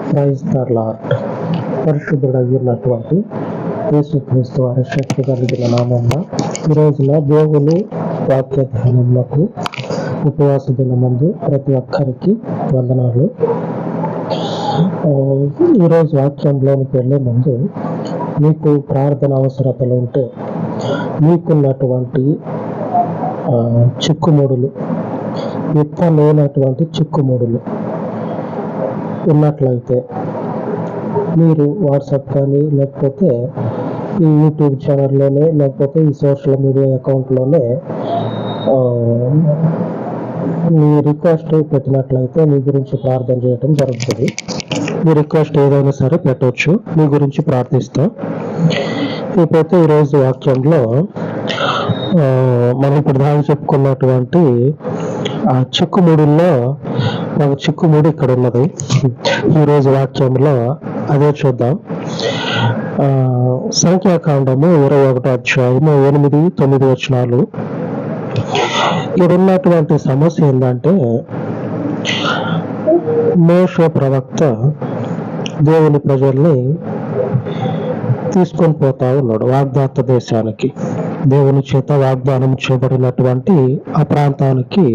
Praise the lord. పరిశుద్ధుడగినటువంటి యేసుక్రీస్తు వారి శక్తి కలిగిన నామమున ఈ రోజున దేవుని వాక్య ధ్యానములకు ఉపవాస దినమందు ప్రతి ఒక్కరికి వందనాలు. ఈరోజు వాక్యంలోనికి వెళ్ళే ముందు మీకు ప్రార్థన అవసరతలు ఉంటే, మీకున్నటువంటి చిక్కుముడులు, లేనటువంటి చిక్కుముడులు ఉన్నట్లయితే మీరు వాట్సాప్ కానీ, లేకపోతే ఈ యూట్యూబ్ ఛానల్లోనే, లేకపోతే ఈ సోషల్ మీడియా అకౌంట్లోనే మీ రిక్వెస్ట్ పెట్టినట్లయితే మీ గురించి ప్రార్థన చేయటం జరుగుతుంది. మీ రిక్వెస్ట్ ఏదైనా సరే పెట్టవచ్చు, మీ గురించి ప్రార్థిస్తాం. ఇకపోతే ఈరోజు వాక్యంలో మనం ఇప్పుడు దాకా చెప్పుకున్నటువంటి ఆ చిక్కుముడుల్లో ఒక చిక్కుముడి ఇక్కడ ఉన్నది. ఈరోజు వాక్యంలో అదే చూద్దాం. సంఖ్యాకాండము 21వ అధ్యాయము 8-9 వచనాలు. ఇక్కడ ఉన్నటువంటి సమస్య ఏంటంటే, మోషే ప్రవక్త దేవుని ప్రజల్ని తీసుకొని పోతా ఉన్నాడు వాగ్దాత దేశానికి. దేవుని చేత వాగ్దానం చేయబడినటువంటి ఆ ప్రాంతానికి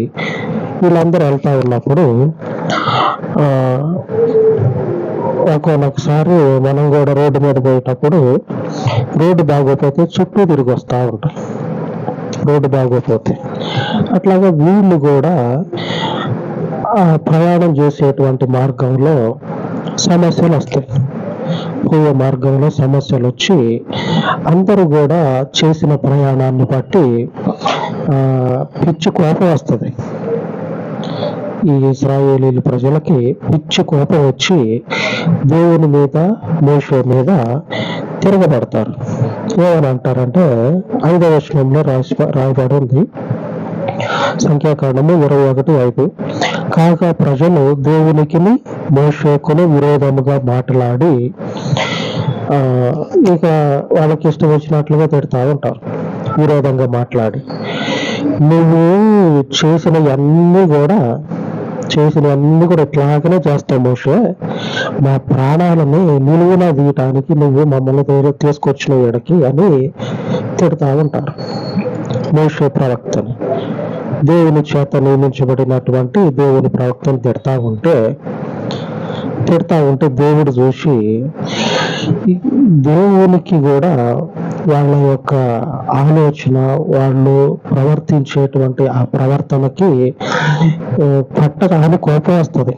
వీళ్ళందరూ వెళ్తా ఉన్నప్పుడు ఒకసారి మనం కూడా రోడ్డు మీద పోయేటప్పుడు రోడ్డు బాగోపోతే చుట్టూ తిరిగి వస్తూ ఉంటాం. రోడ్డు బాగోపోతే అట్లాగా వీళ్ళు కూడా ప్రయాణం చేసేటువంటి మార్గంలో సమస్యలు వస్తాయి. పోయే మార్గంలో సమస్యలు వచ్చి అందరూ కూడా చేసిన ప్రయాణాన్ని బట్టి పిచ్చి కోపం వస్తుంది. ఈ ఇశ్రాయేలీల ప్రజలకి పిచ్చి కోపం వచ్చి దేవుని మీద, మోషే మీద తిరగబడతారు. ఏమని అంటారంటే 5వ వచనంలో రాయబడి ఉంది, సంఖ్యాకాండము 21:5. కాగా ప్రజలు దేవునికి మోషేకును విరోధముగా మాట్లాడి ఇక వాళ్ళకి ఇష్టం వచ్చినట్లుగా తిడతా ఉంటారు. విరోధంగా మాట్లాడి, నువ్వు చేసినవన్నీ కూడా ఇట్లాగనే చేస్తావు మోషే, మా ప్రాణాలని నిలువున తీయటానికి నువ్వు మమ్మల్ని తీసుకొచ్చిన ఎడకి అని తిడతా ఉంటారు మోషే ప్రవక్తని. దేవుని చేత నియమించబడినటువంటి దేవుని ప్రవక్తను తిడతా ఉంటే దేవుడు చూసి దేవునికి కూడా వాళ్ళ యొక్క ఆలోచన, వాళ్ళు ప్రవర్తించేటువంటి ఆ ప్రవర్తనకి పట్టరాని కోపం వస్తుంది.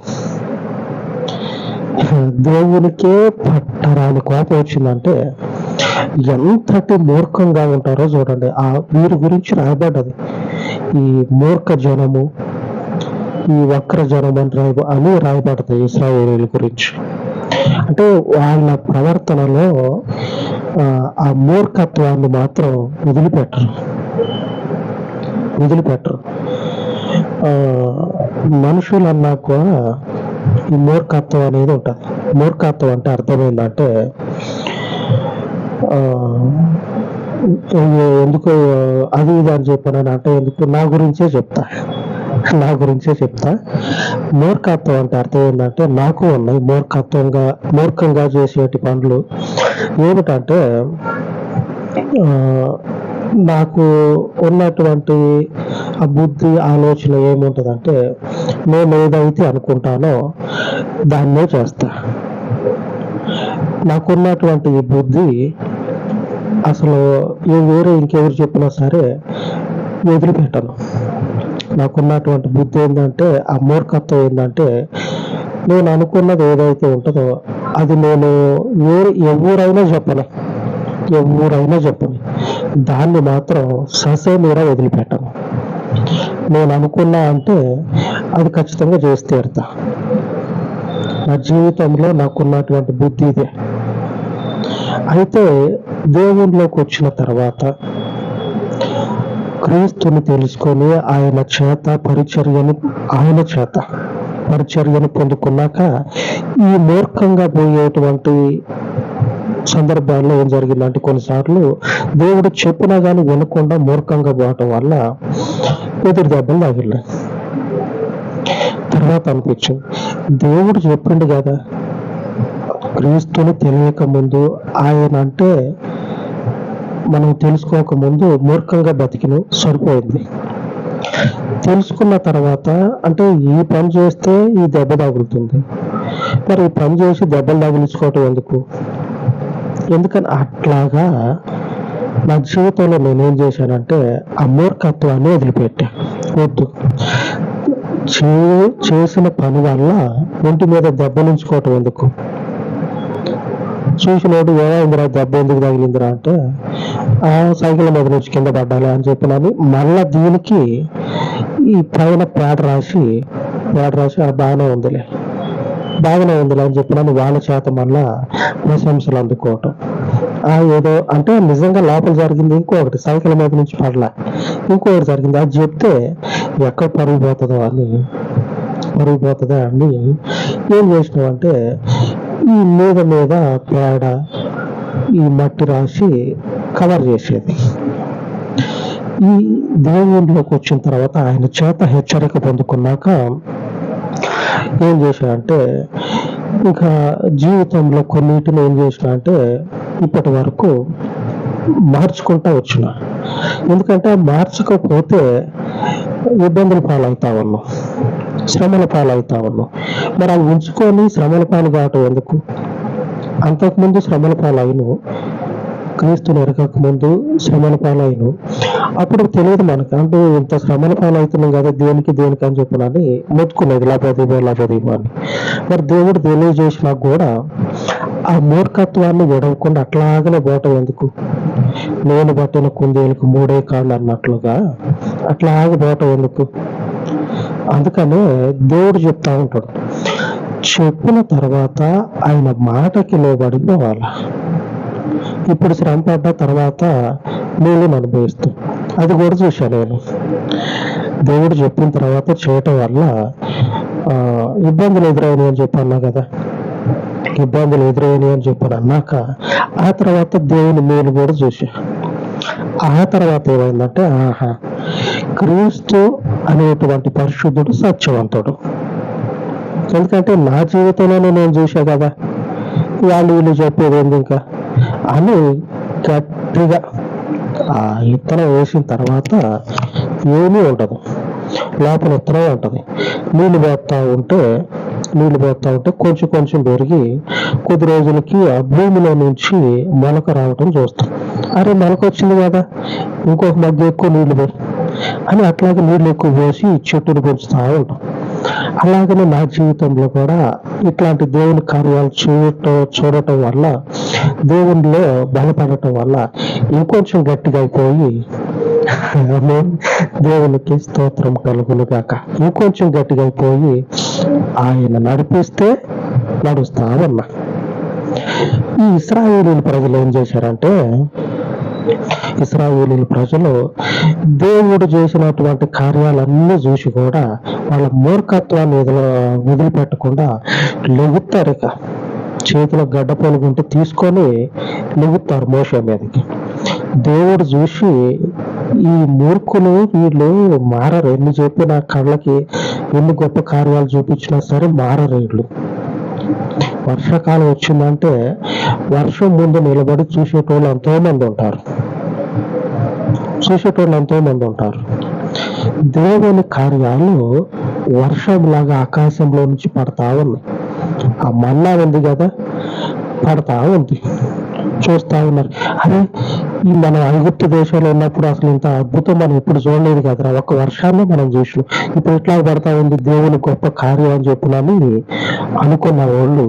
దేవునికే పట్టరాని కోపం వచ్చిందంటే ఎంతటి మూర్ఖంగా ఉంటారో చూడండి. ఆ వీరి గురించి రాయబడ్డది, ఈ మూర్ఖ జనము, ఈ వక్ర జనం అని రాయబడతాయి ఇశ్రాయేలీల గురించి. అంటే వాళ్ళ ప్రవర్తనలో ఆ మూర్ఖత్వాన్ని మాత్రం వదిలిపెట్టరు. మనుషులన్నా కూడా ఈ మూర్ఖత్వం అనేది ఉంటుంది. మూర్ఖత్వం అంటే అర్థమైందంటే, ఎందుకు అది ఇది అని చెప్పాను అంటే, ఎందుకు నా గురించే చెప్తా. మూర్ఖత్వం అంటే అర్థం ఏంటంటే, నాకు ఉన్నాయి మూర్ఖంగా చేసేటి పనులు. ఏమిటంటే, నాకు ఉన్నటువంటి ఆ బుద్ధి, ఆలోచన ఏముంటుందంటే, నేను ఏదైతే అనుకుంటానో దాన్నే చేస్తా. నాకున్నటువంటి ఈ బుద్ధి అసలు వేరే ఇంకెవరు చెప్పినా సరే వదిలిపెట్టను. నాకున్నటువంటి బుద్ధి ఏంటంటే, ఆ మూర్ఖత్వం ఏంటంటే, నేను అనుకున్నది ఏదైతే ఉంటుందో అది నేను ఎవరైనా చెప్పను, దాన్ని మాత్రం ససేమిరా వదిలిపెట్టను. నేను అనుకున్నా అంటే అది ఖచ్చితంగా చేసి తీరుతా. నా జీవితంలో నాకున్నటువంటి బుద్ధి ఇదే. అయితే దేవునిలోకి వచ్చిన తర్వాత క్రీస్తుని తెలుసుకొని ఆయన చేత పరిచర్యను పొందుకున్నాక ఈ మూర్ఖంగా పోయేటువంటి సందర్భాల్లో ఏం జరిగిందంటే, కొన్నిసార్లు దేవుడు చెప్పినా కానీ వినకుండా మూర్ఖంగా పోవటం వల్ల ఎదురు దెబ్బలు తగిలినాయి. తర్వాత అనిపించింది, దేవుడు చెప్పిండు కదా, క్రీస్తుని తెలియక ముందు ఆయన అంటే మనం తెలుసుకోక ముందు మూర్ఖంగా బతికిన సరిపోయింది. తెలుసుకున్న తర్వాత అంటే ఈ పని చేస్తే ఈ దెబ్బ తగులుతుంది, మరి ఈ పని చేసి దెబ్బలు తగిలించుకోవటం ఎందుకు? ఎందుకని అట్లాగా నా జీవితంలో నేనేం చేశానంటే ఆ మూర్ఖత్వాన్ని వదిలిపెట్టా. వద్దు, చేసిన పని వల్ల ఒంటి మీద దెబ్బలించుకోవటం ఎందుకు? చూసినోడు ఏమైందిరా, దెబ్బ ఎందుకు తగిలిందిరా అంటే ఆ సైకిల్ మీద నుంచి కింద పడ్డాలి అని చెప్పినని మళ్ళా దీనికి ఈ పైన పేడ రాసి బాగానే ఉందిలే అని చెప్పినని వాళ్ళ చేత మళ్ళా ప్రశంసలు అందుకోవటం. ఏదో అంటే నిజంగా లోపల జరిగింది ఇంకొకటి, సైకిల్ మీద నుంచి పడలా ఇంకొకటి జరిగింది. అది చెప్తే ఎక్కడ పరుగు పోతుందా అని ఏం చేసినావు అంటే ఈ మీద పేడ ఈ మట్టి రాసి కవర్ చేసేది. ఈ దేవుళ్ళలోకి వచ్చిన తర్వాత ఆయన చేత హెచ్చరిక పొందుకున్నాక ఏం చేశానంటే ఇంకా జీవితంలో కొన్నిటిని ఏం చేసిన అంటే ఇప్పటి వరకు మార్చుకుంటా వచ్చిన. ఎందుకంటే మార్చకపోతే ఇబ్బందుల పాలవుతా ఉన్నాం, శ్రమల పాలవుతా ఉన్నాం. మరి అవి ఉంచుకొని శ్రమల పాలు కావటం ఎందుకు? అంతకుముందు శ్రమల పాలైను, క్రీస్తుని ఎరగక ముందు శ్రమల పాలైను. అప్పుడు తెలియదు మనకు, అంటే ఇంత శ్రమల పాలవుతున్నాం కదా దేనికి అని చెప్పినని మొత్తుకునేది లాభదీపో అని. మరి దేవుడు తెలియజేసినా కూడా ఆ మూర్ఖత్వాన్ని విడవకుండా అట్లాగనే పోవటం ఎందుకు? నేను పట్టిన కుందేలకు 3 కాళ్ళు అన్నట్లుగా అట్లాగే పోవటం ఎందుకు? అందుకనే దేవుడు చెప్తా ఉంటాడు, చెప్పిన తర్వాత ఆయన మాటకి లోబడిపోవాలి. ఇప్పుడు శ్రమ పడ్డ తర్వాత నేను అనుభవిస్తాం. అది కూడా చూశాను నేను. దేవుడు చెప్పిన తర్వాత చేయటం వల్ల ఇబ్బందులు ఎదురైనాయి అని చెప్పి అన్నా కదా, ఇబ్బందులు ఎదురైనాయి అని చెప్పాను అన్నాక ఆ తర్వాత దేవుని మేలు కూడా చూశా. ఆ తర్వాత ఏమైందంటే క్రీస్తు అనేటువంటి పరిశుద్ధుడు సత్యవంతుడు. ఎందుకంటే నా జీవితంలోనే నేను చూసా కదా, వీళ్ళు చెప్పేది ఏంది ఇంకా అని గట్టిగా ఆ విత్తనం వేసిన తర్వాత ఏమీ ఉండదు, లోపల విత్తనం ఉంటుంది. నీళ్ళు పోతా ఉంటే కొంచెం పెరిగి కొద్ది రోజులకి ఆ భూమిలో నుంచి మొలక రావటం చూస్తాం. అరే మొలక వచ్చింది కదా, ఇంకొక మధ్య ఎక్కువ నీళ్లు పోయి అని అట్లాగే నీళ్లు ఎక్కువ పోసి చెట్టును పెంచుతూ ఉంటాం. అలాగనే నా జీవితంలో కూడా ఇట్లాంటి దేవుని కార్యాలు చూడటం వల్ల, దేవునిలో బలపడటం వల్ల ఇంకొంచెం గట్టిగా అయిపోయి దేవునికి స్తోత్రం కలుగును గాక, ఇంకొంచెం గట్టిగా అయిపోయి ఆయన నడిపిస్తే నడుస్తా ఉన్నా. ఈ ఇశ్రాయేలీయుల ప్రజలు ఏం చేశారంటే, ఇశ్రాయేలీయుల ప్రజలు దేవుడు చేసినటువంటి కార్యాలన్నీ చూసి కూడా వాళ్ళ మూర్ఖత్వాన్ని వదిలిపెట్టకుండా లెగుతారు. ఇక చేతిలో గడ్డ పొలుగుంటే తీసుకొని లెగుతారు మోషే మీదకి. దేవుడు చూసి ఈ మూర్ఖులు వీళ్ళు మారరు, ఎన్ని చెప్పిన కళ్ళకి ఎన్ని గొప్ప కార్యాలు చూపించినా సరే మారరు వీళ్ళు. వర్షాకాలం వచ్చిందంటే వర్షం ముందు నిలబడి చూసేటోళ్ళు ఎంతో మంది ఉంటారు. దేవుని కార్యాలు వర్షంలాగా ఆకాశంలో నుంచి పడతా ఉన్నాయి. ఆ మన్నా ఉంది కదా, పడతా ఉంది, చూస్తా ఉన్నారు. అరే ఈ మనం ఐగుప్తు దేశంలో ఉన్నప్పుడు అసలు ఇంత అద్భుతం మనం ఎప్పుడు చూడలేదు కదరా, ఒక వర్షాన్ని మనం చూసినాం, ఇప్పుడు ఎట్లా పడతా ఉంది దేవుని గొప్ప కార్యం అని చెప్పినని అనుకున్న వాళ్ళు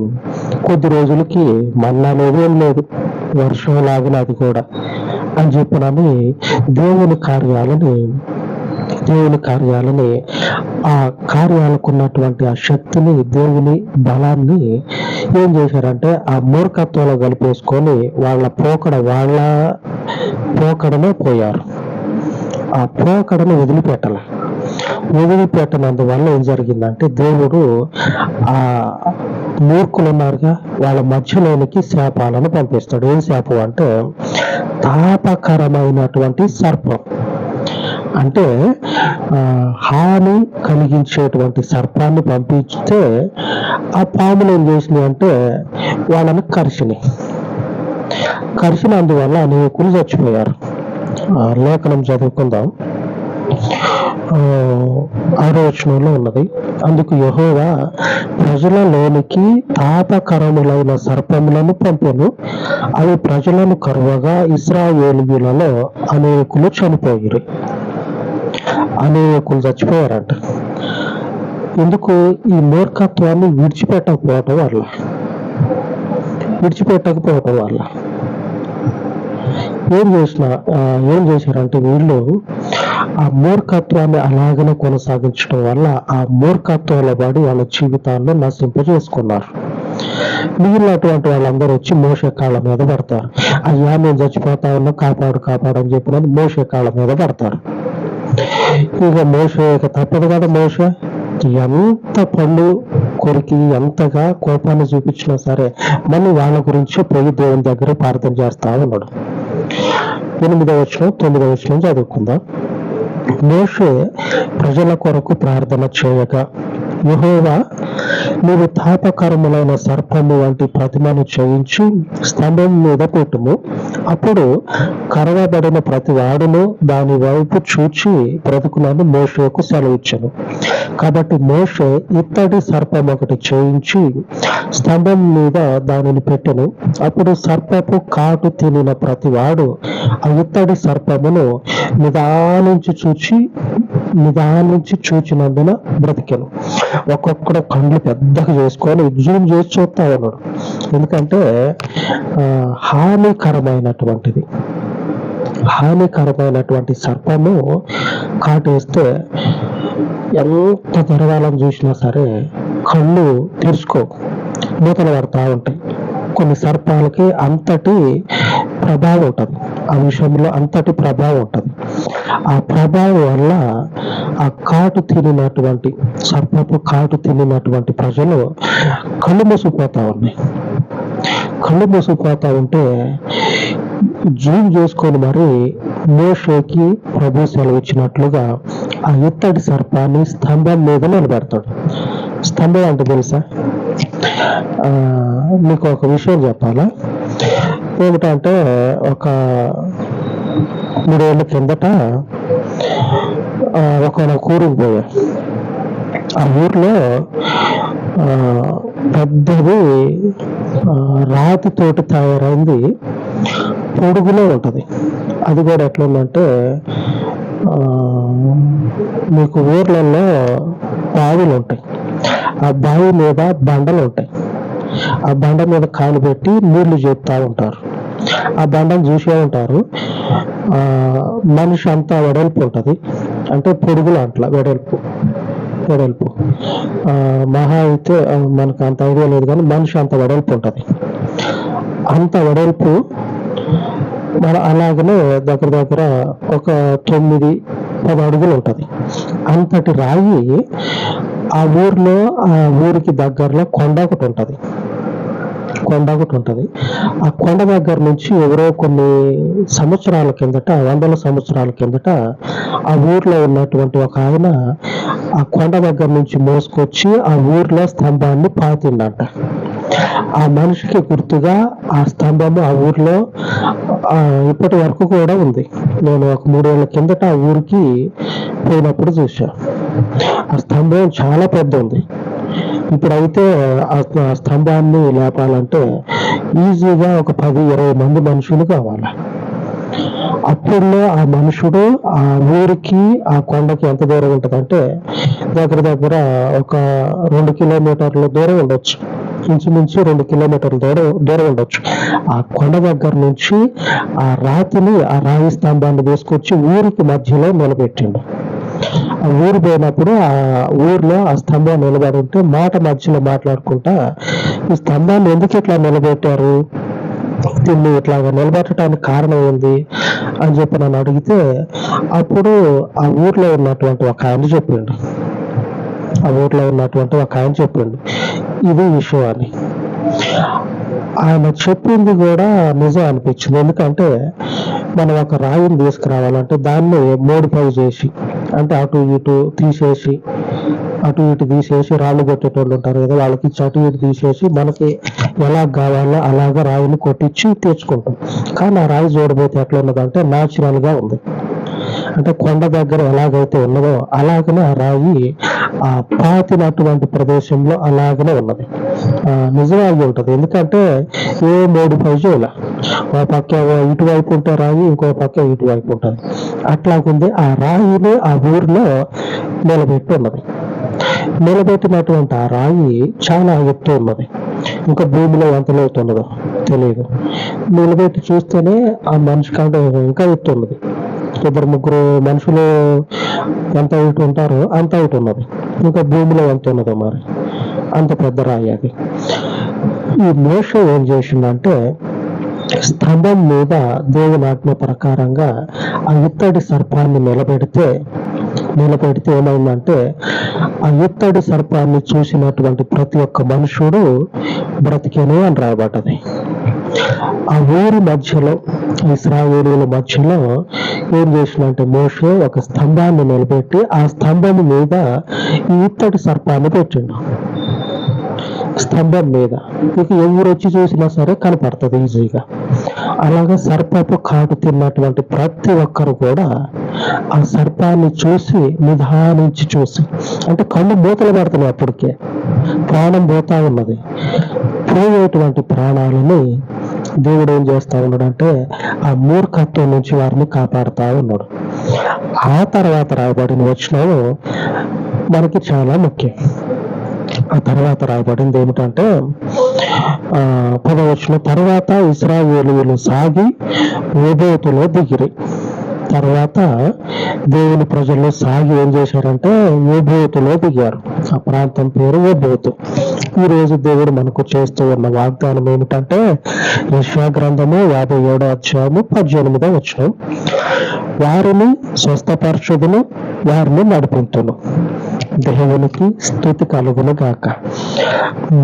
కొద్ది రోజులకి మన్నా లేదు, ఏం లేదు, వర్షం లాగిన అది కూడా అని చెప్పినని దేవుని కార్యాలని ఆ కార్యాలకు ఉన్నటువంటి ఆ శక్తిని, దేవుని బలాన్ని ఏం చేశారంటే ఆ మూర్ఖత్వంలో కలిపేసుకొని వాళ్ళ పోకడనే పోయారు. ఆ పోకడను వదిలిపెట్టనందువల్ల ఏం జరిగిందంటే దేవుడు ఆ మూర్ఖులు ఉన్నారుగా వాళ్ళ మధ్యలోనికి శాపాలను పంపిస్తాడు. ఏం శాపం అంటే తాపకరమైనటువంటి సర్పం. అంటే హాని కలిగించేటువంటి సర్పాన్ని పంపిస్తే ఆ పాములు ఏం చేసినాయి అంటే వాళ్ళని కరిచినందువల్ల అనేకులు చచ్చిపోయారు. లేఖనం చదువుకుందాం. 6వ వచనంలో ఉన్నది, అందుకు యెహోవా ప్రజలలోనికి తాపకరములైన సర్పములను పంపెను, అవి ప్రజలను కరువగా ఇశ్రాయేలీయులలో అనేకులు చనిపోయిరి. అనేకులు చచ్చిపోయారంట. ఎందుకు? ఈ మూర్ఖత్వాన్ని విడిచిపెట్టకపోవటం వల్ల ఏం చేశారంటే వీళ్ళు ఆ మూర్ఖత్వాన్ని అలాగనే కొనసాగించడం వల్ల ఆ మూర్ఖత్వంలో పడి వాళ్ళ జీవితాల్లో నశింపజేసుకున్నారు. మిగిలినటువంటి వాళ్ళందరూ వచ్చి మోషే కాళ్ళ మీద పడతారు. అయ్యా నేను చచ్చిపోతా ఉన్నా, కాపాడు అని చెప్పిన మోషే కాళ్ళ మీద పడతారు. ఇక మోషే తప్పదు కదా. మోషే ఎంత పళ్ళు కొరికి ఎంతగా కోపాన్ని చూపించినా సరే మళ్ళీ వాళ్ళ గురించే పోయి దేవుని దగ్గర ప్రార్థన చేస్తా ఉన్నాడు. 8వ వచనం 9వ వచనం చదువుకుందాం. మోషే ప్రజల కొరకు ప్రార్థన చేయగా, యెహోవా నీవు తాపకరములైన సర్పము వంటి ప్రతిమను చేయించి స్తంభం మీద పెట్టుము, అప్పుడు కరవబడిన ప్రతి వాడును దాని వైపు చూచి బ్రతుకునని మోషేకు సెలవిచ్చెను. కాబట్టి మోషే ఇత్తడి సర్పం ఒకటి చేయించి స్తంభం మీద దానిని పెట్టెను. అప్పుడు సర్పపు కాటు తినిన ప్రతి వాడు ఆ ఇత్తడి సర్పమును నిదానించి చూచినందున బ్రతికెను. ఒక్కొక్కడు కళ్ళు పెద్దగా చేసుకొని జూమ్ చేసి చూస్తా ఉన్నాడు. ఎందుకంటే హానికరమైనటువంటి సర్పము కాటేస్తే ఎంత తెరవాలని చూసినా సరే కళ్ళు తెరుచుకో, మూతలు పడతా ఉంటాయి. కొన్ని సర్పాలకి అంతటి ప్రభావం ఉంటుంది, ఆ విషయంలో అంతటి ప్రభావం ఉంటుంది. ఆ ప్రభావం వల్ల ఆ సర్పపు కాటు తినినటువంటి ప్రజలు కళ్ళు మూసిపోతా ఉంటే జూమ్ చేసుకొని మరి మోషేకి ప్రభు సెలవిచ్చినట్లుగా ఆ ఇత్తడి సర్పాన్ని స్తంభం మీద నిలబెడతాడు. స్తంభం అంటే తెలుసా? మీకు ఒక విషయం చెప్పాలా? ఏమిటంటే ఒక 3 ఏళ్ల కిందట ఒక ఊరికి పోయా. ఆ ఊర్లో పెద్దది రాతితోటి తయారైంది పొడుగులో ఉంటది. అది కూడా ఎట్లుందంటే మీకు ఊర్లలో బావిలు ఉంటాయి, ఆ బావి మీద బండలు ఉంటాయి. ఆ బండ మీద కాలు పెట్టి నీళ్లు చెప్తా ఉంటారు. ఆ బండను చూసే ఉంటారు. మనిషి అంతా వెడల్పు ఉంటుంది, అంటే పొడుగులు అట్లా వెడల్పు మహా అయితే మనకు అంత ఐడియా లేదు కానీ మనిషి అంత వెడల్పు ఉంటుంది. అంత వెడల్పు అలాగనే దగ్గర ఒక 9-10 అడుగులు ఉంటుంది. అంతటి రాయి ఆ ఊరికి దగ్గరలో కొండ ఒకటి ఉంటుంది. ఆ కొండ దగ్గర నుంచి ఎవరో కొన్ని సంవత్సరాల కిందట, 100 సంవత్సరాల కిందట ఆ ఊర్లో ఉన్నటువంటి ఒక ఆయన ఆ కొండ దగ్గర నుంచి మోసుకొచ్చి ఆ ఊర్లో స్తంభాన్ని పాతిండంట. ఆ మనిషికి గుర్తుగా ఆ స్తంభము ఆ ఊర్లో ఇప్పటి వరకు కూడా ఉంది. నేను ఒక 3 ఏళ్ల కిందట ఆ ఊరికి పోయినప్పుడు చూసా. ఆ స్తంభం చాలా పెద్ద ఉంది. ఇప్పుడైతే ఆ స్తంభాన్ని లేపాలంటే ఈజీగా ఒక 10-20 మంది మనుషులు కావాలి. అప్పుడులో ఆ మనుషుడు ఆ ఊరికి ఆ కొండకి ఎంత దూరం ఉంటుందంటే దగ్గర ఒక 2 కిలోమీటర్ల దూరం ఉండొచ్చు. ఇంచుమించు 2 కిలోమీటర్ల దూరం ఉండొచ్చు. ఆ కొండ దగ్గర నుంచి ఆ రాయి స్తంభాన్ని తీసుకొచ్చి ఊరికి మధ్యలో నిలబెట్టిండు. ఆ ఊరు పోయినప్పుడు ఆ ఊర్లో ఆ స్తంభం నిలబడి ఉంటే మాట మధ్యలో మాట్లాడుకుంటా, ఈ స్తంభాన్ని ఎందుకు ఇట్లా నిలబెట్టారు, దీన్ని ఇట్లాగా నిలబెట్టడానికి కారణం ఏంది అని చెప్పి నన్ను అడిగితే అప్పుడు ఆ ఊర్లో ఉన్నటువంటి ఒక ఆయన చెప్పిండు ఇది విషయం అని. ఆయన చెప్పింది కూడా నిజం అనిపించింది. ఎందుకంటే మనం ఒక రాయిని తీసుకురావాలంటే దాన్ని మోడిఫై చేసి, అంటే అటు ఇటు తీసేసి, అటు ఇటు తీసేసి రాళ్ళు కొట్టేటోళ్ళు ఉంటారు కదా, వాళ్ళకి ఇచ్చి అటు ఇటు తీసేసి మనకి ఎలా కావాలో అలాగా రాయిని కొట్టించి తెచ్చుకుంటాం. కానీ ఆ రాయి చూడబోతే ఎట్లా ఉన్నదంటే న్యాచురల్ గా ఉంది. అంటే కొండ దగ్గర ఎలాగైతే ఉన్నదో అలాగనే ఆ రాయి ఆ పాతినటువంటి ప్రదేశంలో అలాగనే ఉన్నది. నిజంగా ఉంటది. ఎందుకంటే ఏ మోడిఫై చేయాల, ఒక పక్క ఇటువైపు ఉంటే రాయి, ఇంకో పక్క ఇటువైపు ఉంటుంది. అట్లాగుంది ఆ రాయిని ఆ ఊరిలో నిలబెట్టి ఉన్నది. నిలబెట్టినటువంటి ఆ రాయి చాలా ఎత్తు ఉన్నది. ఇంకా భూమిలో ఎంత లోతు ఉన్నదో తెలియదు. నిలబెట్టి చూస్తేనే ఆ మనిషి కంటే ఇంకా ఎత్తు ఉన్నది. ఇద్దరు ముగ్గురు మనుషులు ఎంత హైట్ ఉంటారో అంత హైట్ ఉన్నది. ఇంకా భూమిలో ఎంత ఉన్నదో మరి, అంత పెద్ద రాయి అది. ఈ మోషే ఏం చేసిందంటే స్తంభం మీద దేవుని ఆజ్ఞ ప్రకారంగా ఆ ఇత్తడి సర్పాన్ని నిలబెడితే ఏమైందంటే ఆ ఇత్తడి సర్పాన్ని చూసినటువంటి ప్రతి ఒక్క మనుషుడు బ్రతికేనే అని రాయబడ్డది. ఆ ఊరి మధ్యలో, ఇశ్రాయేలీయుల మధ్యలో ఏం చేసినంటే మోషే ఒక స్తంభాన్ని నిలబెట్టి ఆ స్తంభం మీద ఈ ఇత్తడి సర్పాన్ని పెట్టిండు. స్తంభం మీద ఇక ఎవరు వచ్చి చూసినా సరే కనపడుతుంది ఈజీగా. అలాగే సర్పపు కాటు తిన్నటువంటి ప్రతి ఒక్కరు కూడా ఆ సర్పాన్ని చూసి నిదానించి చూసి, అంటే కళ్ళు మూతలు పడుతున్నాయి, అప్పటికే ప్రాణం పోతా ఉన్నది. పోయేటువంటి ప్రాణాలని దేవుడు ఏం చేస్తా ఉన్నాడంటే ఆ మూర్ఖత్వం నుంచి వారిని కాపాడుతా ఉన్నాడు. ఆ తర్వాత రాయబడిన వచనం మనకి చాలా ముఖ్యం. ఆ తర్వాత రాయబడింది ఏమిటంటే 10వ వచనం, తర్వాత ఇశ్రాయేలీయులు సాగి ఓబోతులో దిగిరి. తర్వాత దేవుని ప్రజల్లో సాగి ఏం చేశారంటే ఓబోతులో దిగారు. ఆ ప్రాంతం పేరు ఓబోతు. ఈ రోజు దేవుడు మనకు చేస్తూ ఉన్న వాగ్దానం ఏమిటంటే యెషయా గ్రంథము 57వ అధ్యాయము 18వ వచనం, వారిని స్వస్థపరచుదును, వారిని నడిపించును. దేవునికి స్తుతి కలుగును గాక.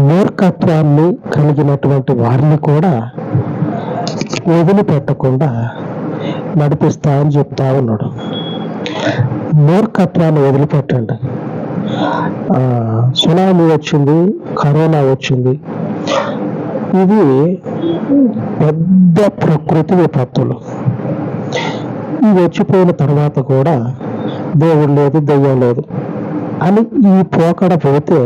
మూర్ఖత్వాన్ని కలిగినటువంటి వారిని కూడా వదిలిపెట్టకుండా నడిపిస్తా అని చెప్తా ఉన్నాడు. మూర్ఖత్వాన్ని వదిలిపెట్టండి. సునామీ వచ్చింది, కరోనా వచ్చింది, ఇవి పెద్ద ప్రకృతి విపత్తులు. ఇవి వచ్చిపోయిన తర్వాత కూడా దేవుడు లేదు, దెయ్యం లేదు అని ఈ పోకడ పోతే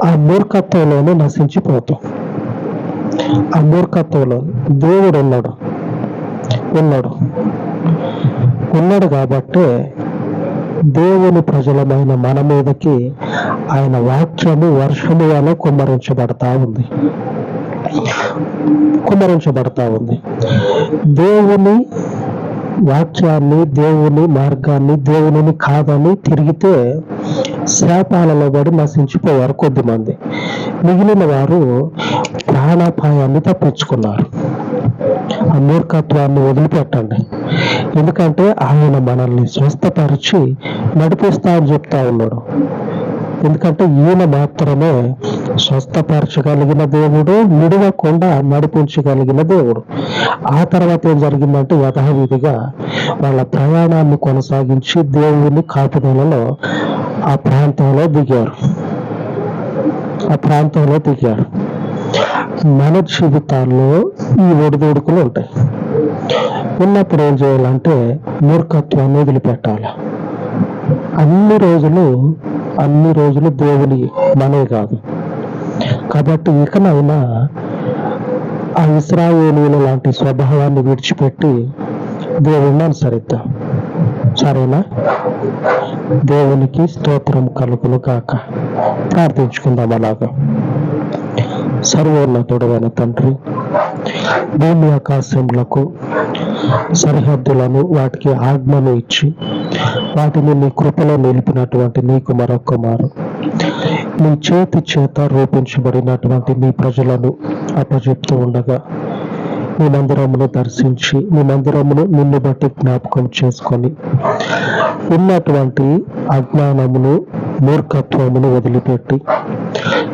ఆ మూర్ఖత్వంలోనే నశించిపోతాం. ఆ మూర్ఖత్వంలో దేవుడు ఉన్నాడు కాబట్టి దేవుని ప్రజలమైన మన మీదకి ఆయన వాక్యము వర్షము వల్ల కుమ్మరించబడతా ఉంది. దేవుని వాక్యాన్ని, దేవుని మార్గాన్ని, దేవుని కాదని తిరిగితే శాపాలలో పడి నశించిపోయారు కొద్దిమంది. మిగిలిన వారు ప్రాణాపాయాన్ని తప్పించుకున్నారు. ఆ మూర్ఖత్వాన్ని వదిలిపెట్టండి. ఎందుకంటే ఆయన మనల్ని స్వస్థపరిచి నడిపిస్తా అని చెప్తా ఉన్నాడు. ఎందుకంటే ఈయన మాత్రమే స్వస్థపరచగలిగిన దేవుడు, విడవకుండా నడిపించగలిగిన దేవుడు. ఆ తర్వాత ఏం జరిగిందంటే యథావిధిగా వాళ్ళ ప్రయాణాన్ని కొనసాగించి దేవుని కాపుదలలో ఆ ప్రాంతంలో దిగారు. మన జీవితాల్లో ఈ ఒడిదొడుకులు ఉంటాయి. ఉన్నప్పుడు ఏం చేయాలంటే మూర్ఖత్వాన్ని వదిలిపెట్టాలి. అన్ని రోజులు దేవుని మనే కాదు. కాబట్టి ఇకనైనా ఆ ఇశ్రాయేలీయుల లాంటి స్వభావాన్ని విడిచిపెట్టి దేవుణ్ణి అనుసరిద్దాం. సరేనా? దేవునికి స్తోత్రం కలుగును గాక. ప్రార్థించుకుందాం. అలాగా సర్వోన్నతుడైన తండ్రి, భూమి ఆకాశములకు సరిహద్దులను, వాటికి ఆజ్ఞను ఇచ్చి వాటిని నీ కృపలో నిలిపినటువంటి నీకు మరొక మారు నీ చేతి చేత రూపించబడినటువంటి నీ ప్రజలను అప్పచెప్తూ ఉండగా నీ మందిరమును దర్శించి, నీ మందిరమును నిన్ను బట్టి జ్ఞాపకం చేసుకొని ఉన్నటువంటి అజ్ఞానమును, మూర్ఖత్వమును వదిలిపెట్టి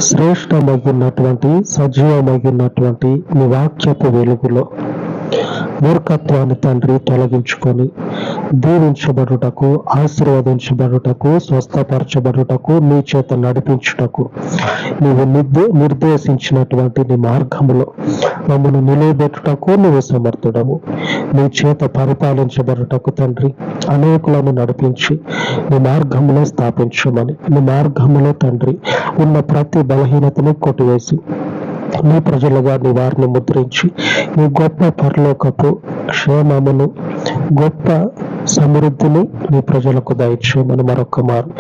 శ్రేష్టమైనటువంటి, సజీవమైనటువంటి నీ వాక్యపు వెలుగులో మూర్ఖత్వాన్ని తండ్రి తొలగించుకొని దీవించబడుటకు, ఆశీర్వదించబడుటకు, స్వస్థపరచబడుటకు, నీ చేత నడిపించుటకు నీవు నిర్దేశించినటువంటి నీ మార్గములో మమ్మల్ని నిలబెట్టుటకు నువ్వు సమర్థుడము. నీ చేత పరిపాలించబడుటకు తండ్రి అనేకులను నడిపించి నీ మార్గములో స్థాపించమని, నీ మార్గములో తండ్రి ఉన్న ప్రతి బలహీనతను కొట్టివేసి నీ ప్రజలుగా నీ వారిని ముద్రించి నీ గొప్ప పరలోకపు క్షేమమును, గొప్ప సమృద్ధిని నీ ప్రజలకు దయచేయమని మరొక మారు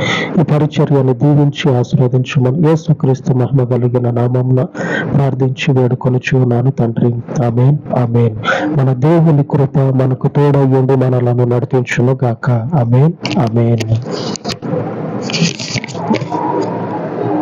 ఈ పరిచర్యను దీవించి ఆశీర్వదించమని యేసుక్రీస్తు మహిమ కలిగిన నామమున ప్రార్థించి వేడుకొనుచు ఉన్నాను తండ్రి. ఆమేన్, ఆమేన్. మన దేవుని కృప మనకు తోడయ్యుండి మనలను నడిపించును గాక. ఆమేన్, ఆమేన్.